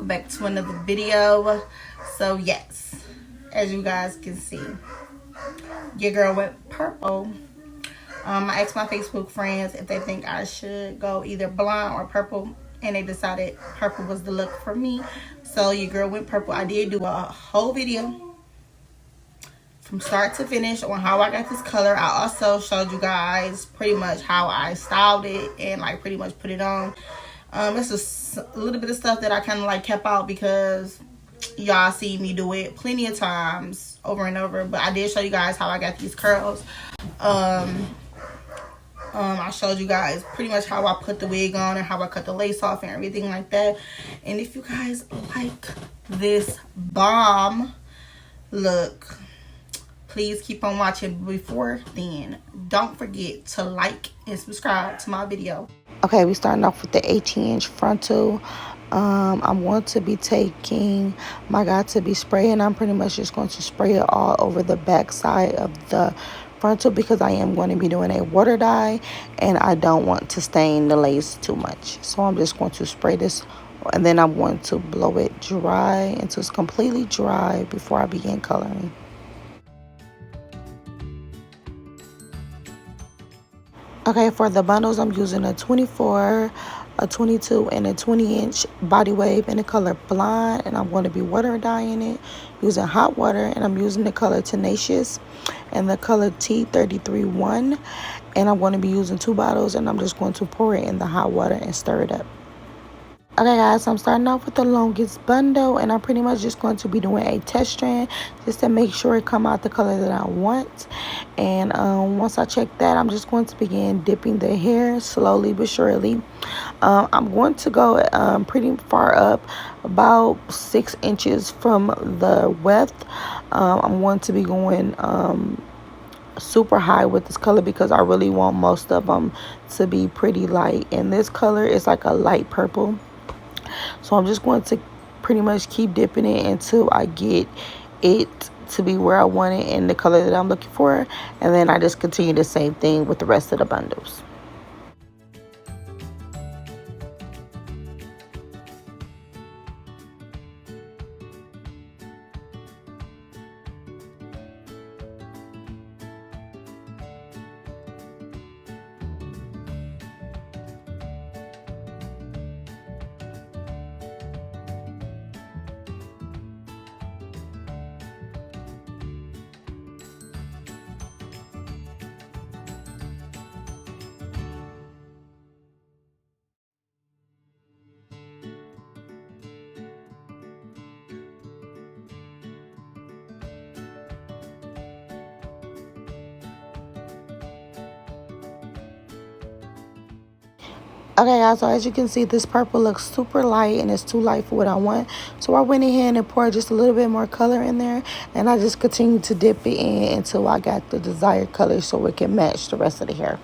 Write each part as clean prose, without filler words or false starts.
welcome back to another video. So yes, as you guys can see, your girl went purple. I asked my Facebook friends if they think I should go either blonde or purple, and they decided purple was the look for me. So your girl went purple. I did do a whole video from start to finish on how I got this color. I also showed you guys pretty much how I styled it and like pretty much put it on. This is a little bit of stuff that I kind of like kept out because y'all see me do it plenty of times over and over. But I did show you guys how I got these curls. I showed you guys pretty much how I put the wig on and how I cut the lace off and everything like that. And if you guys like this bomb look, please keep on watching. Before then, don't forget to like and subscribe to my video. Okay, we're starting off with the 18-inch frontal. I'm going to be taking my Got2b spray, and I'm pretty much just going to spray it all over the back side of the frontal because I am going to be doing a water dye and I don't want to stain the lace too much. So I'm just going to spray this, and then I'm going to blow it dry until it's completely dry before I begin coloring. Okay, for the bundles, I'm using a 24, a 22, and a 20-inch body wave in the color Blonde, and I'm going to be water dyeing it using hot water, and I'm using the color Tenacious and the color T33-1, and I'm going to be using 2 bottles, and I'm just going to pour it in the hot water and stir it up. Okay guys, so I'm starting off with the longest bundle, and I'm pretty much just going to be doing a test strand just to make sure it come out the color that I want. And once I check that, I'm just going to begin dipping the hair slowly but surely. I'm going to go pretty far up, about 6 inches from the weft. I'm going to be going super high with this color because I really want most of them to be pretty light, and this color is like a light purple. So I'm just going to pretty much keep dipping it until I get it to be where I want it in the color that I'm looking for, and then I just continue the same thing with the rest of the bundles. Okay guys, so as you can see, this purple looks super light and it's too light for what I want. So I went ahead and poured just a little bit more color in there, and I just continued to dip it in until I got the desired color so it can match the rest of the hair.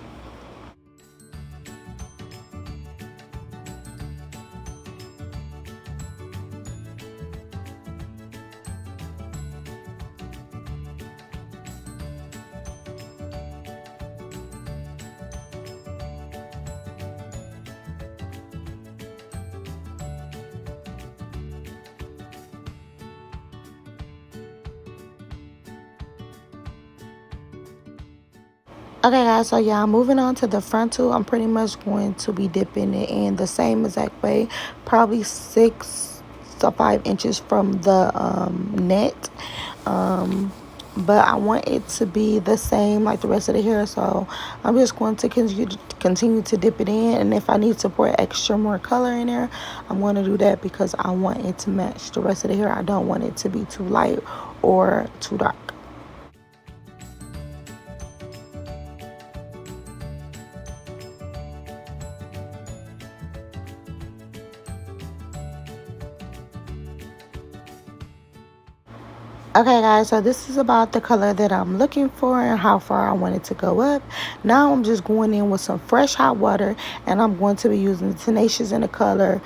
Okay guys, so yeah, moving on to the frontal. I'm pretty much going to be dipping it in the same exact way, probably 6 to 5 inches from the net. But I want it to be the same like the rest of the hair, so I'm just going to continue to dip it in, and if I need to pour extra more color in there, I'm going to do that because I want it to match the rest of the hair. I don't want it to be too light or too dark. Okay guys, so this is about the color that I'm looking for and how far I want it to go up. Now I'm just going in with some fresh hot water, and I'm going to be using Tenacious in the color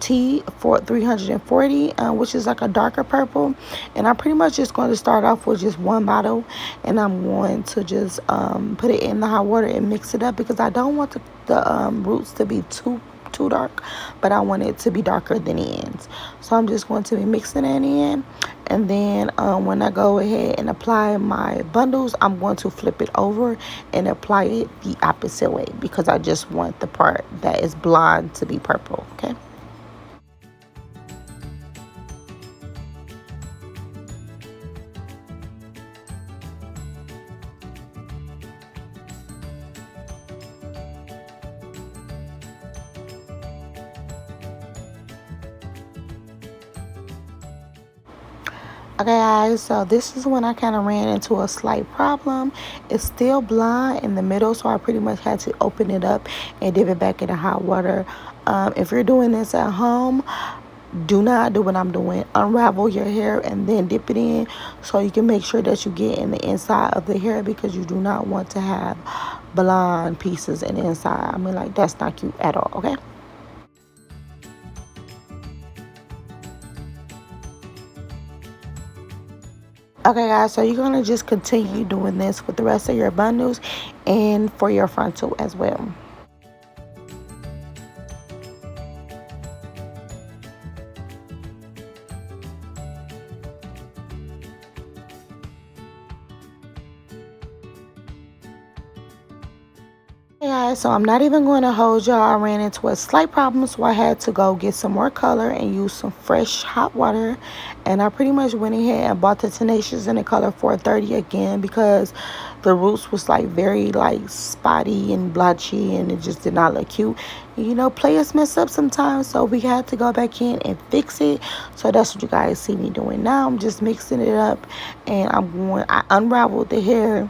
T340, which is like a darker purple. And I'm pretty much just going to start off with just 1 bottle, and I'm going to just put it in the hot water and mix it up because I don't want the roots to be too too dark, but I want it to be darker than the ends. So I'm just going to be mixing it in. And then when I go ahead and apply my bundles, I'm going to flip it over and apply it the opposite way, because I just want the part that is blonde to be purple. Okay. Okay guys, so this is when I kind of ran into a slight problem. It's still blonde in the middle, so I pretty much had to open it up and dip it back into hot water. If you're doing this at home, do not do what I'm doing. Unravel your hair and then dip it in, so you can make sure that you get in the inside of the hair, because you do not want to have blonde pieces in the inside. I mean, like, that's not cute at all. Okay. Okay guys, so you're going to just continue doing this with the rest of your bundles and for your frontal as well. Hey guys, so I'm not even going to hold y'all. I ran into a slight problem, so I had to go get some more color and use some fresh hot water. And I pretty much went ahead and bought the Tenacious in the color 430 again, because the roots was like very like spotty and blotchy, and it just did not look cute. You know, players mess up sometimes, so we had to go back in and fix it. So that's what you guys see me doing now. I'm just mixing it up, and I unraveled the hair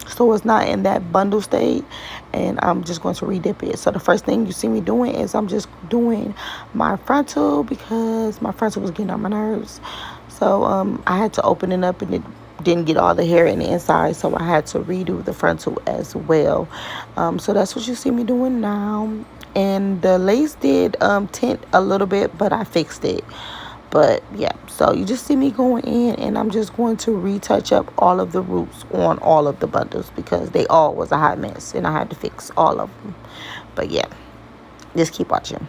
so it's not in that bundle state, and I'm just going to redip it. So the first thing you see me doing is I'm just doing my frontal, because my frontal was getting on my nerves. So I had to open it up, and it didn't get all the hair in the inside, so I had to redo the frontal as well. So that's what you see me doing now. And the lace did tint a little bit, but I fixed it. But yeah, so you just see me going in, and I'm just going to retouch up all of the roots on all of the bundles, because they all was a hot mess and I had to fix all of them. But yeah, just keep watching.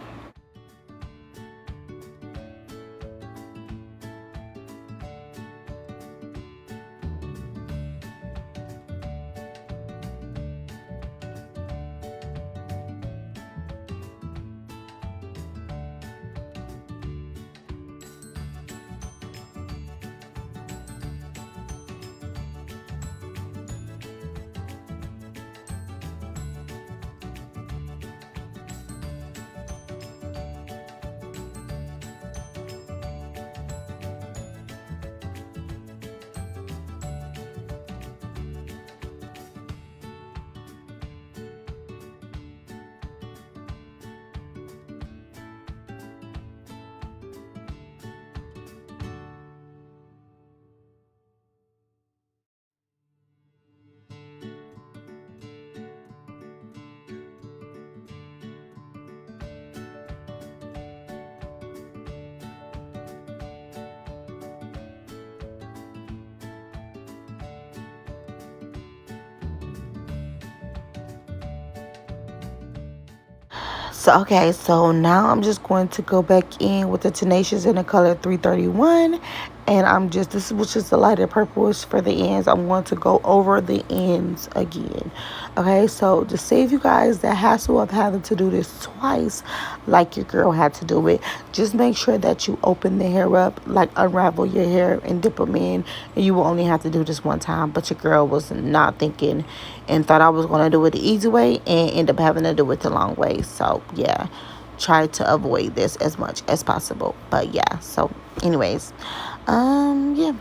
So okay, so now I'm just going to go back in with the Tenacious in the color 331, and this was just the lighter purplish for the ends. I'm going to go over the ends again. Okay, so to save you guys the hassle of having to do this twice like your girl had to do it, just make sure that you open the hair up, like unravel your hair and dip them in, and you will only have to do this one time. But your girl was not thinking and thought I was going to do it the easy way and end up having to do it the long way. So yeah, try to avoid this as much as possible. But yeah, so anyways, yeah.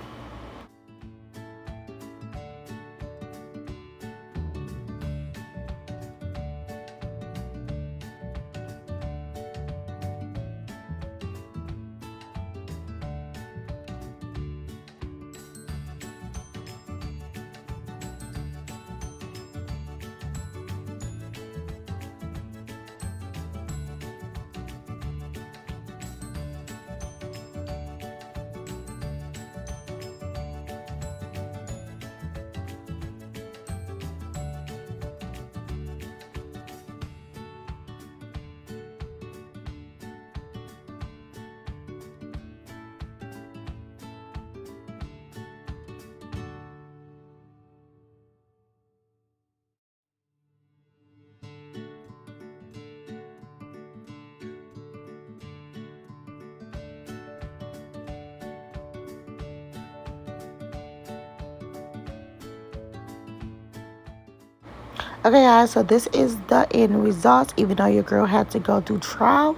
Okay, guys, so this is the end result. Even though your girl had to go through trial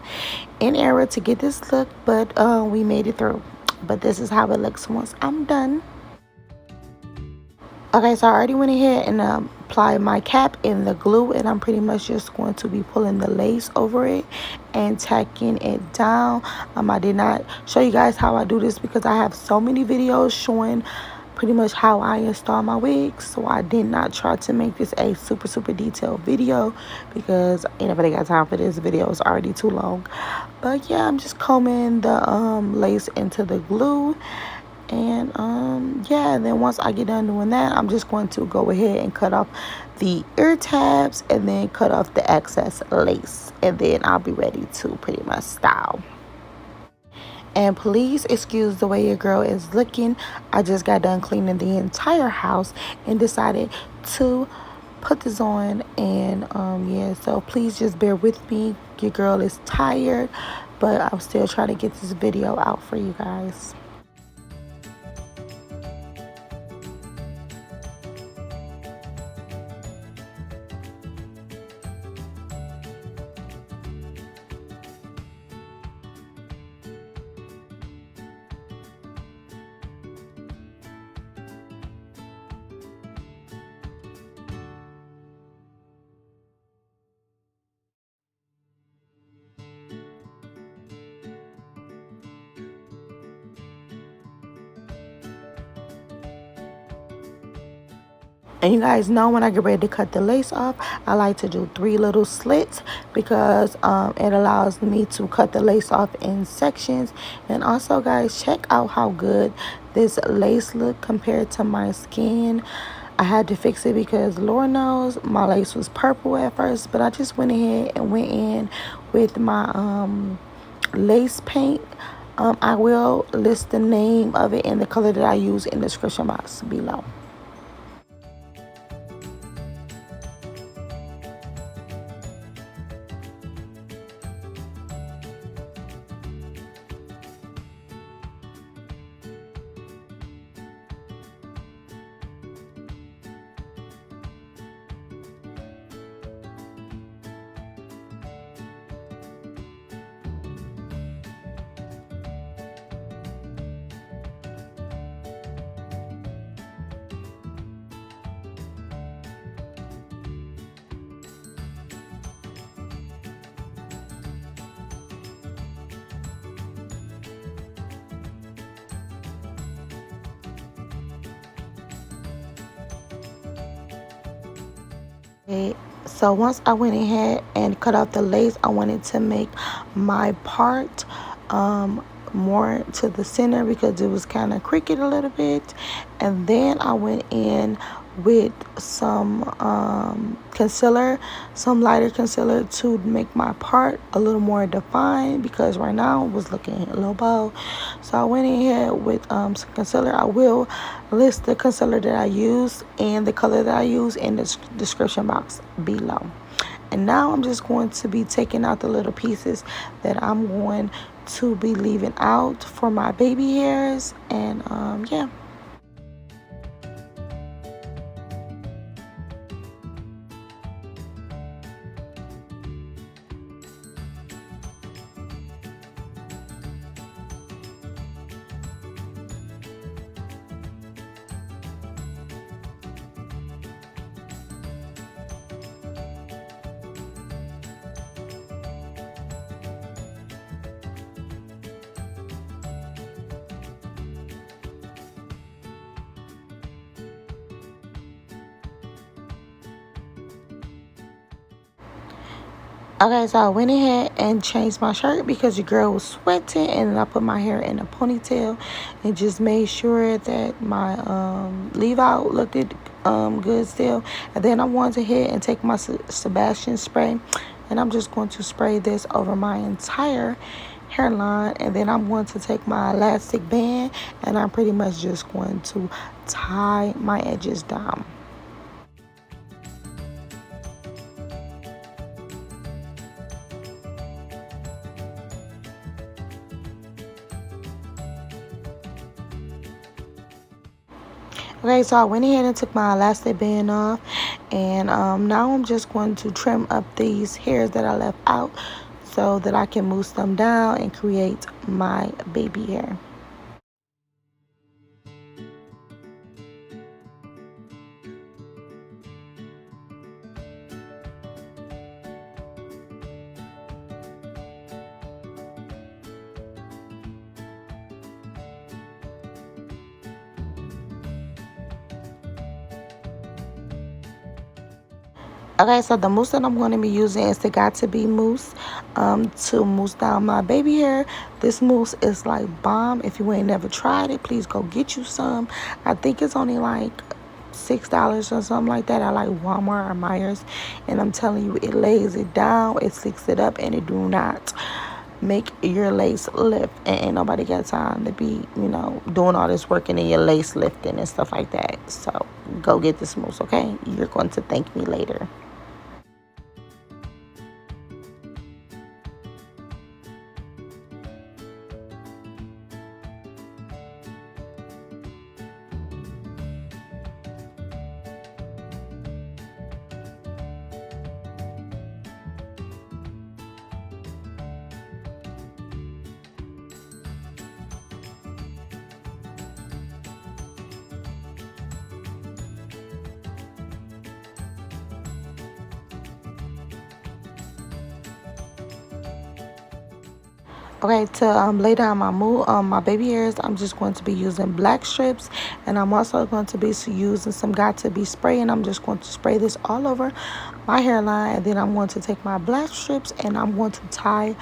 and error to get this look, but we made it through. But this is how it looks once I'm done. Okay, so I already went ahead and applied my cap and the glue, and I'm pretty much just going to be pulling the lace over it and tacking it down. I did not show you guys how I do this because I have so many videos showing pretty much how I install my wigs, so I did not try to make this a super detailed video because ain't nobody got time for this. Video is already too long. But yeah, I'm just combing the lace into the glue. And yeah, and then once I get done doing that, I'm just going to go ahead and cut off the ear tabs and then cut off the excess lace, and then I'll be ready to pretty much style. And please excuse the way your girl is looking. I just got done cleaning the entire house and decided to put this on. And yeah, so please just bear with me. Your girl is tired, but I'm still trying to get this video out for you guys. And you guys know when I get ready to cut the lace off, I like to do 3 little slits because it allows me to cut the lace off in sections. And also, guys, check out how good this lace look compared to my skin. I had to fix it because Lord knows my lace was purple at first, but I just went ahead and went in with my lace paint. I will list the name of it and the color that I use in the description box below. So once I went ahead and cut off the lace, I wanted to make my part more to the center because it was kind of crooked a little bit. And then I went in with some concealer, some lighter concealer to make my part a little more defined because right now it was looking a little bold. So I went in here with some concealer. I will list the concealer that I use and the color that I use in the description box below. And now I'm just going to be taking out the little pieces that I'm going to be leaving out for my baby hairs. And yeah. Okay, so I went ahead and changed my shirt because your girl was sweating, and then I put my hair in a ponytail and just made sure that my leave out looked good still. And then I wanted to hit and take my Sebastian spray, and I'm just going to spray this over my entire hairline. And then I'm going to take my elastic band and I'm pretty much just going to tie my edges down. Okay, so I went ahead and took my elastic band off, And now I'm just going to trim up these hairs that I left out so that I can mousse them down and create my baby hair. Okay, so the mousse that I'm going to be using is the Got To Be mousse to mousse down my baby hair. This mousse is like bomb. If you ain't never tried it, please go get you some. I think it's only like $6 or something like that. I like Walmart or Myers, and I'm telling you, it lays it down, it slicks it up, and it do not make your lace lift. And ain't nobody got time to be, you know, doing all this working in your lace lifting and stuff like that. So go get this mousse, okay? You're going to thank me later. Okay, to lay down my baby hairs, I'm just going to be using black strips, and I'm also going to be using some Got To Be spray, and I'm just going to spray this all over my hairline, and then I'm going to take my black strips and I'm going to tie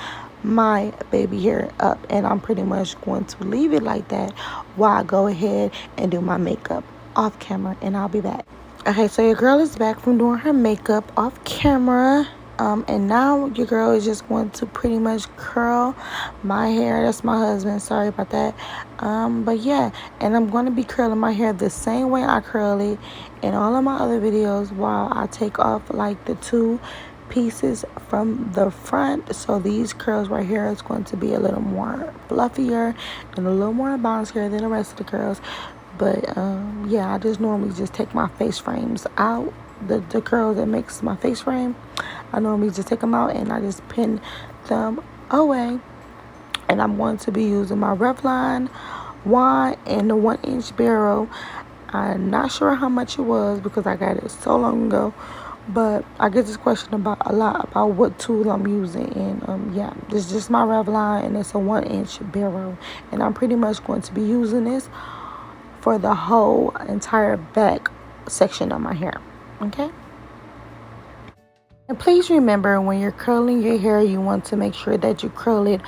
my baby hair up, and I'm pretty much going to leave it like that while I go ahead and do my makeup off camera, and I'll be back. Okay, so your girl is back from doing her makeup off camera. And now your girl is just going to pretty much curl my hair. That's my husband, sorry about that. But yeah, and I'm going to be curling my hair the same way I curl it in all of my other videos, while I take off like the two pieces from the front. So these curls right here is going to be a little more fluffier and a little more bouncier than the rest of the curls. But yeah, I just normally just take my face frames out, the curls that makes my face frame. I normally just take them out and I just pin them away. And I'm going to be using my Revlon wand and the 1-inch barrel. I'm not sure how much it was because I got it so long ago, but I get this question a lot about what tool I'm using. And yeah, this is just my Revlon, and it's a 1-inch barrel, and I'm pretty much going to be using this for the whole entire back section of my hair. Okay, and please remember, when you're curling your hair, you want to make sure that you curl it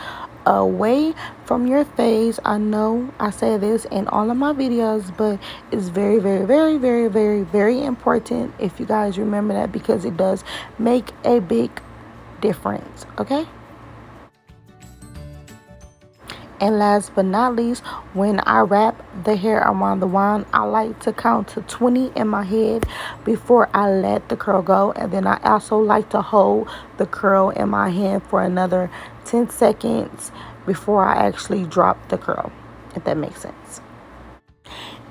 away from your face. I know I say this in all of my videos, but it's very, very, very, very, very, very important if you guys remember that, because it does make a big difference. Okay, and last but not least, when I wrap the hair around the wand, I like to count to 20 in my head before I let the curl go. And then I also like to hold the curl in my hand for another 10 seconds before I actually drop the curl, if that makes sense.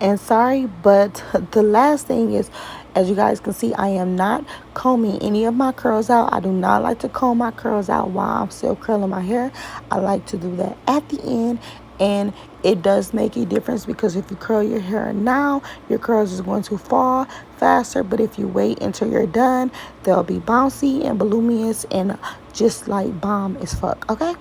And sorry, but the last thing is, as you guys can see, I am not combing any of my curls out. I do not like to comb my curls out while I'm still curling my hair. I like to do that at the end, and it does make a difference, because if you curl your hair now, your curls is going to fall faster, but if you wait until you're done, they'll be bouncy and voluminous and just like bomb as fuck. Okay,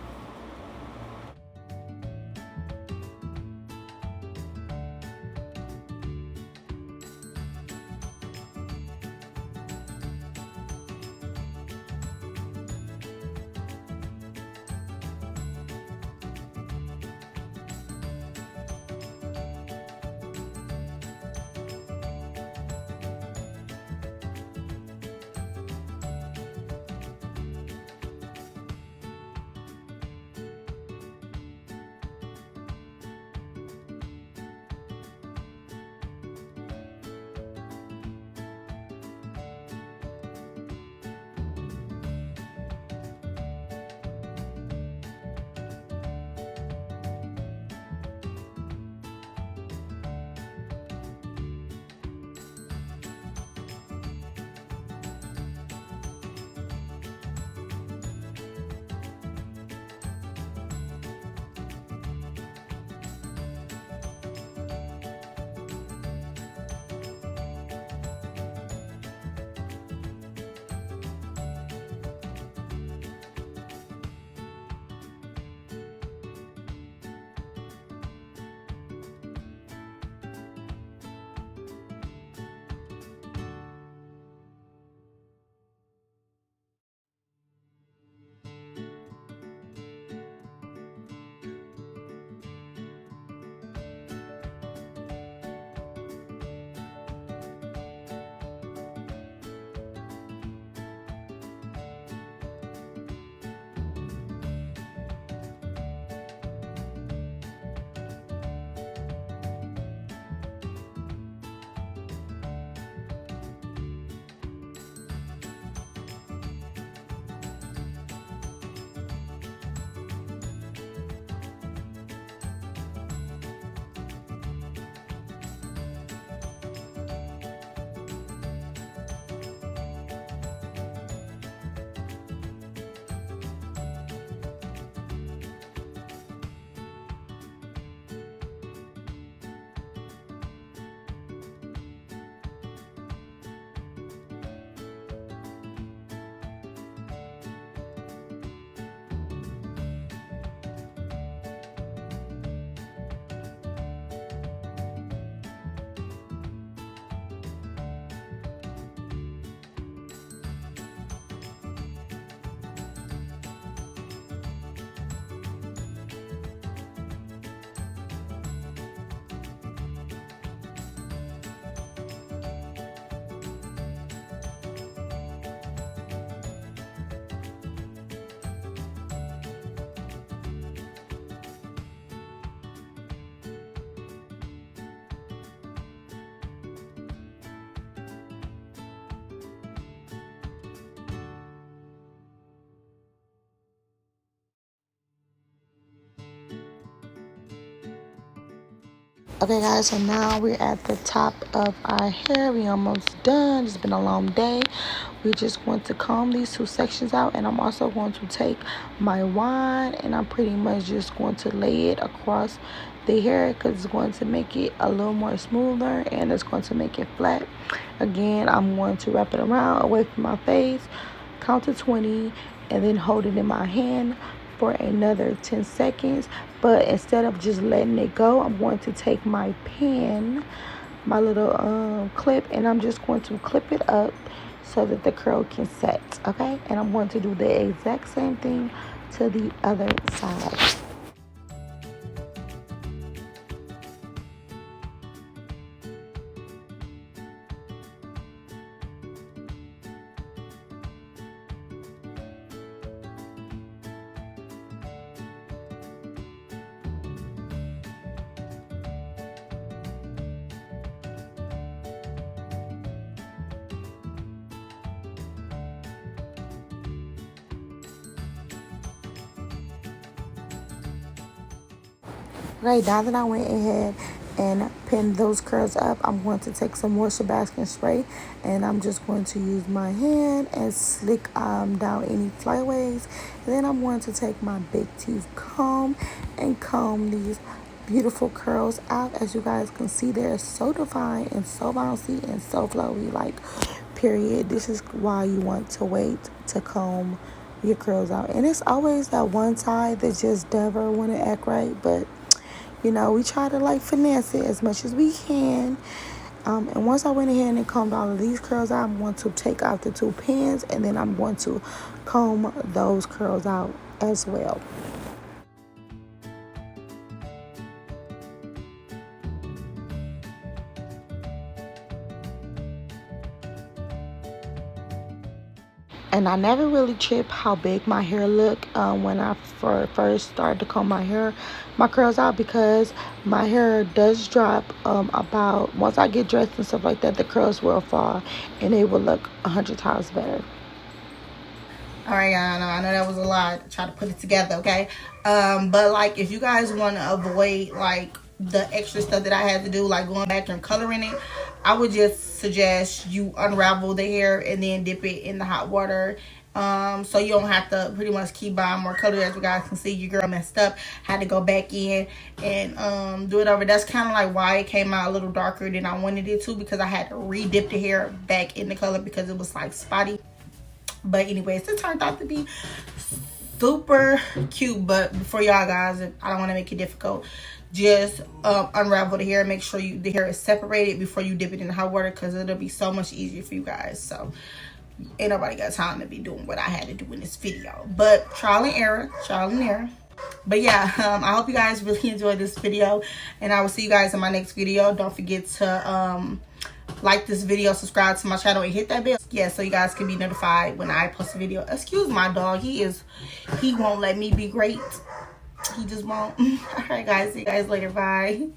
Okay guys, so now we're at the top of our hair. We almost done. It's been a long day. We're just going to comb these two sections out, and I'm also going to take my wand and I'm pretty much just going to lay it across the hair because it's going to make it a little more smoother and it's going to make it flat. Again, I'm going to wrap it around away from my face, count to 20, and then hold it in my hand for another 10 seconds. But instead of just letting it go, I'm going to take my pen, my little clip, and I'm just going to clip it up so that the curl can set. Okay, and I'm going to do the exact same thing to the other side. Okay, now that I went ahead and pinned those curls up, I'm going to take some more Sebastian spray, and I'm just going to use my hand and slick down any flyaways. And then I'm going to take my big teeth comb and comb these beautiful curls out. As you guys can see, they're so defined and so bouncy and so flowy, like, period. This is why you want to wait to comb your curls out. And it's always that one side that just never want to act right, but you know, we try to like finesse it as much as we can. And once I went ahead and combed all of these curls out, I'm going to take out the two pins, and then I'm going to comb those curls out as well. And I never really trip how big my hair look when I first started to comb my curls out, because my hair does drop about, once I get dressed and stuff like that, the curls will fall and they will look 100 times better. All right, y'all, I know that was a lot. Try to put it together, okay? But like, if you guys want to avoid like the extra stuff that I had to do, like going back and coloring it, I would just suggest you unravel the hair and then dip it in the hot water. So you don't have to pretty much keep buying more color. As you guys can see, your girl messed up, had to go back in and do it over. That's kind of like why it came out a little darker than I wanted it to, because I had to re-dip the hair back in the color because it was like spotty. But anyways, it turned out to be super cute. But for y'all guys, I don't want to make it difficult, just unravel the hair, make sure the hair is separated before you dip it in the hot water, because it'll be so much easier for you guys. So ain't nobody got time to be doing what I had to do in this video, but trial and error. But yeah, I hope you guys really enjoyed this video, and I will see you guys in my next video. Don't forget to like this video, subscribe to my channel, and hit that bell, yeah, so you guys can be notified when I post a video. Excuse my dog, he won't let me be great. He just won't. All right guys, see you guys later. Bye.